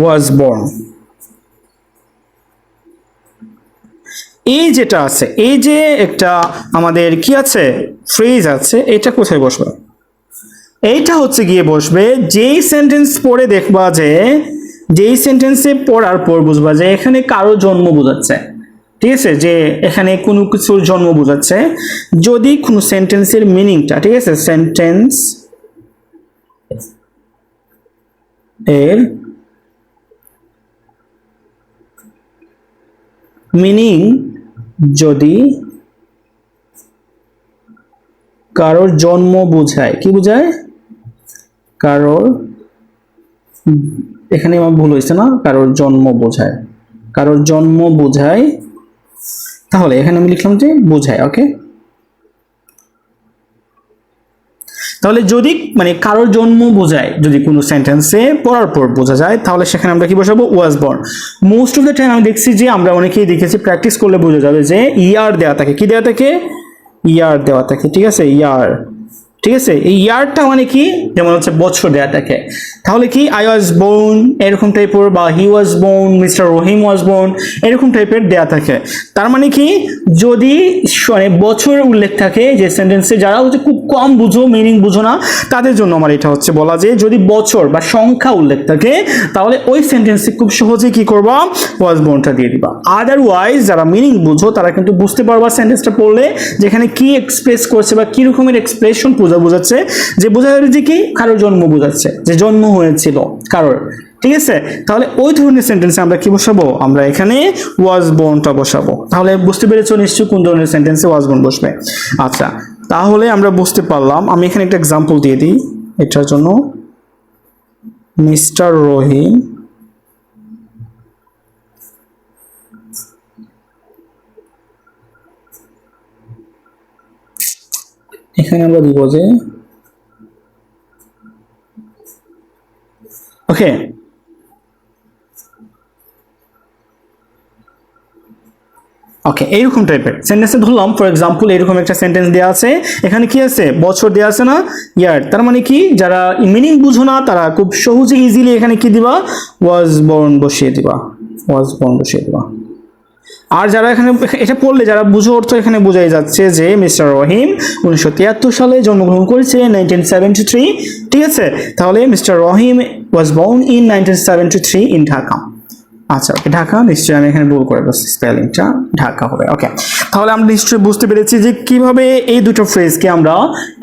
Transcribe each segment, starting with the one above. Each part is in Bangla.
Was born. এই যেটা আছে, এই যে একটা আমাদের কি আছে ফ্রেজ আছে, এটা কোথায় বসবে? এইটা হচ্ছে গিয়ে বসবে যেই সেন্টেন্স পড়ে দেখবা যে, যেই সেন্টেন্সে পড়ার পর বুঝবা যে এখানে কারো জন্ম বোঝাচ্ছে, ঠিক আছে, যে এখানে কোনো কিছুর জন্ম বোঝাচ্ছে। যদি কোনো সেন্টেন্সের মিনিংটা, ঠিক আছে, সেন্টেন্স এর মিনিং যদি কারোর জন্ম বোঝায়, কি বোঝায়? কারোর, এখানে আমার ভুল হয়েছে না, কারোর জন্ম বোঝায়, কারোর জন্ম বোঝায়, তাহলে এখানে আমি লিখলাম যে বোঝায়। ওকে, তাহলে যদি মানে কারোর জন্ম বোঝায়, যদি কোনো সেন্টেন্সে পড়ার পর বোঝা যায়, তাহলে সেখানে আমরা কি বসাবো? Was born. Most of the time আমি দেখছি যে আমরা অনেকেই দেখেছি, প্র্যাকটিস করলে বোঝা যাবে যে ইয়ার দেওয়া থাকে, কি দেওয়া থাকে? ইয়ার দেওয়া থাকে, ঠিক আছে, ইয়ার, ঠিক আছে। এই ইয়ারটা মানে কি? যেমন হচ্ছে বছর দেওয়া থাকে, তাহলে কি আই ওয়াজ বোর্ন এরকম টাইপের, বা he was born, mister Rahim was born, এরকম টাইপের দেওয়া থাকে। তার মানে কি, যদি মানে বছরের উল্লেখ থাকে যে সেন্টেন্সে, যারা হচ্ছে খুব কম বুঝো, মিনিং বুঝো না, তাদের জন্য আমার এটা হচ্ছে বলা যে যদি বছর বা সংখ্যা উল্লেখ থাকে, তাহলে ওই সেন্টেন্সে খুব সহজে কি করবা? ওয়াজ বোর্নটা দিয়ে দিবা। আদারওয়াইজ যারা মিনিং বুঝো তারা কিন্তু বুঝতে পারবা সেন্টেন্সটা পড়লে যেখানে কি এক্সপ্রেস করছে বা কি রকমের এক্সপ্রেশন বোঝাচ্ছে, যে বোঝা যাবে যে কি কারোর জন্ম বোঝাচ্ছে, যে জন্ম হয়েছিল কারোর, ঠিক আছে। তাহলে ওই ধরনের সেন্টেন্সে আমরা কি বসাবো? আমরা এখানে ওয়াজ বোর্নটা বসাবো। তাহলে বুঝতে পেরেছো নিশ্চয়ই কোন ধরনের সেন্টেন্সে ওয়াজ বোর্ন বসবে। আচ্ছা, তাহলে আমরা বুঝতে পারলাম। আমি এখানে একটা এক্সাম্পল দিয়ে দিই এটার জন্য। মিস্টার রহিম এখানে আমরা দিব যে ওকে, ওকে, এইরকম টাইপের সেন্টেন্সে ধরলাম। ফর এক্সাম্পল এরকম একটা সেন্টেন্স দেওয়া আছে, এখানে কি আছে? বছর দেওয়া আছে না, ইয়ার। তার মানে কি, যারা মিনিং বুঝো না তারা খুব সহজে ইজিলি এখানে কি দিবা? ওয়াজ বর্ন বসিয়ে দিবা, ওয়াজ বর্ন বসিয়ে দিবা। আর যারা এখানে এটা পড়লে যারা বুঝো অর্থ, এখানে বোঝাই যাচ্ছে যে মিস্টার রহিম 1973 সালে জন্মগ্রহণ করেছে, 1973, ঠিক আছে। তাহলে mister Rahim was born in 1973 in Dhaka. আচ্ছা, ওকে, ঢাকা, নিশ্চয়ই আমি এখানে ভুল করে বলছি, স্পেলিংটা ঢাকা হবে। ওকে, তাহলে আমরা নিশ্চয়ই বুঝতে পেরেছি যে কিভাবে এই দুটো ফ্রেজকে আমরা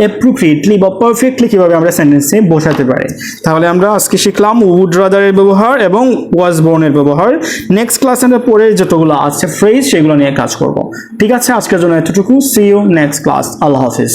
অ্যাপ্রোপ্রিয়েটলি বা পারফেক্টলি কিভাবে আমরা সেন্টেন্সে বসাতে পারি। তাহলে আমরা আজকে শিখলাম উড রাদারের ব্যবহার এবং ওয়াজ বর্নের ব্যবহার। নেক্সট ক্লাসে আমরা পরে যতগুলো আছে ফ্রেজ সেগুলো নিয়ে কাজ করব। ঠিক আছে, আজকের জন্য এতটুকু। See you next class. আল্লাহ হাফিজ।